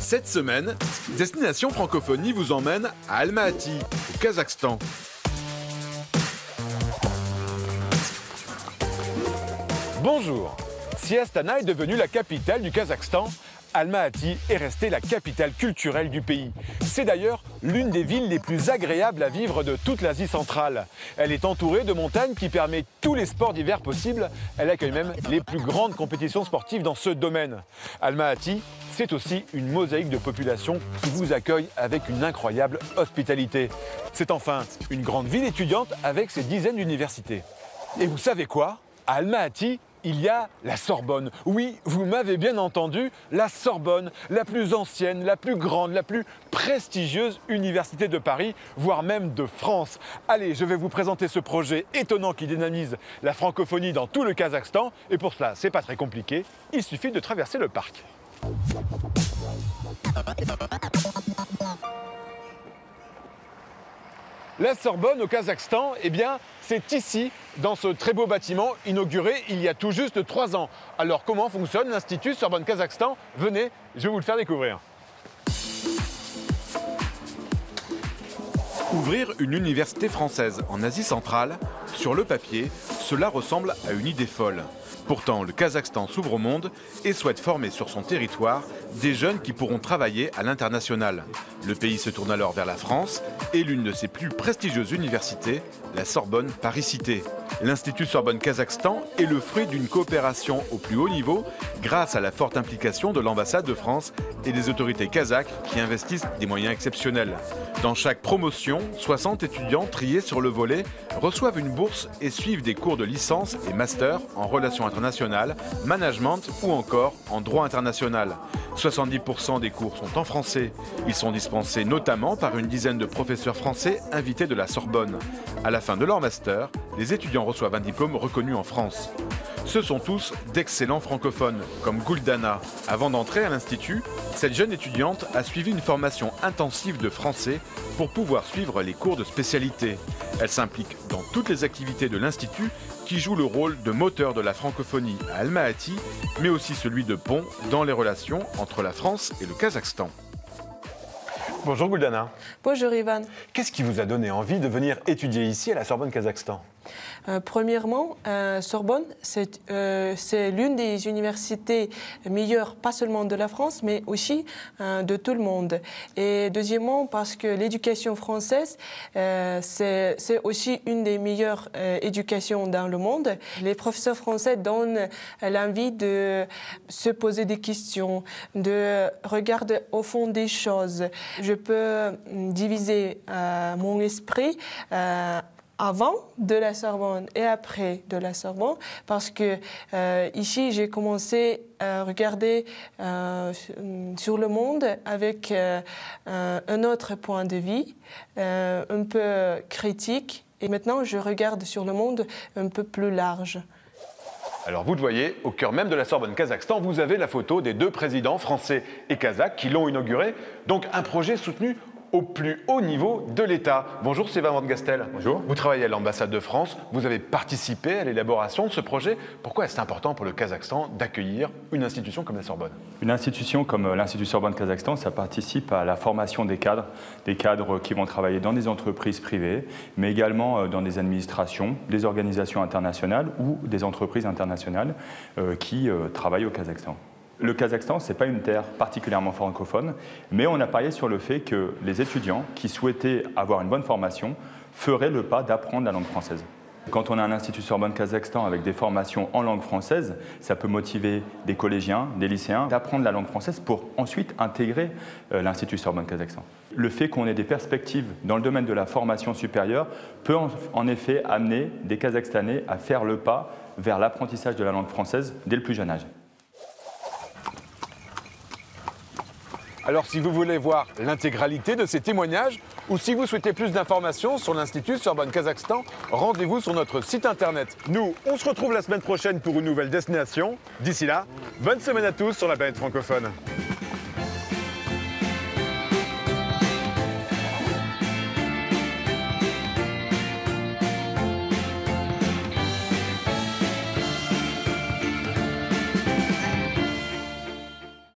Cette semaine, Destination Francophonie vous emmène à Almaty, au Kazakhstan. Bonjour. Si Astana est devenue la capitale du Kazakhstan, Almaty est restée la capitale culturelle du pays. C'est d'ailleurs l'une des villes les plus agréables à vivre de toute l'Asie centrale. Elle est entourée de montagnes qui permettent tous les sports d'hiver possibles. Elle accueille même les plus grandes compétitions sportives dans ce domaine. Almaty, c'est aussi une mosaïque de population qui vous accueille avec une incroyable hospitalité. C'est enfin une grande ville étudiante avec ses dizaines d'universités. Et vous savez quoi ? À Almaty, il y a la Sorbonne. Oui, vous m'avez bien entendu, la Sorbonne, la plus ancienne, la plus grande, la plus prestigieuse université de Paris, voire même de France. Allez, je vais vous présenter ce projet étonnant qui dynamise la francophonie dans tout le Kazakhstan. Et pour cela, c'est pas très compliqué, il suffit de traverser le parc. La Sorbonne au Kazakhstan, eh bien, c'est ici, dans ce très beau bâtiment inauguré il y a tout juste 3 ans. Alors comment fonctionne l'Institut Sorbonne Kazakhstan? Venez, je vais vous le faire découvrir. Ouvrir une université française en Asie centrale, sur le papier, cela ressemble à une idée folle. Pourtant, le Kazakhstan s'ouvre au monde et souhaite former sur son territoire des jeunes qui pourront travailler à l'international. Le pays se tourne alors vers la France et l'une de ses plus prestigieuses universités, la Sorbonne Paris-Cité. L'Institut Sorbonne Kazakhstan est le fruit d'une coopération au plus haut niveau grâce à la forte implication de l'ambassade de France et des autorités kazakhes qui investissent des moyens exceptionnels. Dans chaque promotion, 60 étudiants triés sur le volet reçoivent une bourse et suivent des cours de licence et master en relations internationales, management ou encore en droit international. 70% des cours sont en français. Ils sont dispensés notamment par une dizaine de professeurs français invités de la Sorbonne. À la fin de leur master, les étudiants reçoivent un diplôme reconnu en France. Ce sont tous d'excellents francophones, comme Guldana. Avant d'entrer à l'Institut, cette jeune étudiante a suivi une formation intensive de français pour pouvoir suivre les cours de spécialité. Elle s'implique dans toutes les activités de l'Institut qui joue le rôle de moteur de la francophonie à Almaty, mais aussi celui de pont dans les relations entre la France et le Kazakhstan. Bonjour Guldana. Bonjour Ivan. Qu'est-ce qui vous a donné envie de venir étudier ici à la Sorbonne Kazakhstan ? Premièrement, Sorbonne, c'est l'une des universités meilleures, pas seulement de la France, mais aussi de tout le monde. Et deuxièmement, parce que l'éducation française, c'est aussi une des meilleures éducations dans le monde. Les professeurs français donnent l'envie de se poser des questions, de regarder au fond des choses. Je peux diviser mon esprit avant de la Sorbonne et après de la Sorbonne, parce que ici j'ai commencé à regarder sur le monde avec un autre point de vue, un peu critique, et maintenant je regarde sur le monde un peu plus large. Alors vous le voyez, au cœur même de la Sorbonne Kazakhstan, vous avez la photo des 2 présidents français et kazakhs qui l'ont inauguré, donc un projet soutenu au plus haut niveau de l'État. Bonjour Sylvain Van Gastel. Bonjour. Vous travaillez à l'ambassade de France, vous avez participé à l'élaboration de ce projet. Pourquoi est-ce important pour le Kazakhstan d'accueillir une institution comme la Sorbonne ? Une institution comme l'Institut Sorbonne Kazakhstan, ça participe à la formation des cadres qui vont travailler dans des entreprises privées, mais également dans des administrations, des organisations internationales ou des entreprises internationales qui travaillent au Kazakhstan. Le Kazakhstan, ce n'est pas une terre particulièrement francophone, mais on a parié sur le fait que les étudiants qui souhaitaient avoir une bonne formation feraient le pas d'apprendre la langue française. Quand on a un Institut Sorbonne Kazakhstan avec des formations en langue française, ça peut motiver des collégiens, des lycéens d'apprendre la langue française pour ensuite intégrer l'Institut Sorbonne Kazakhstan. Le fait qu'on ait des perspectives dans le domaine de la formation supérieure peut en effet amener des Kazakhstanais à faire le pas vers l'apprentissage de la langue française dès le plus jeune âge. Alors si vous voulez voir l'intégralité de ces témoignages ou si vous souhaitez plus d'informations sur l'Institut Sorbonne Kazakhstan, rendez-vous sur notre site internet. Nous, on se retrouve la semaine prochaine pour une nouvelle destination. D'ici là, bonne semaine à tous sur la planète francophone.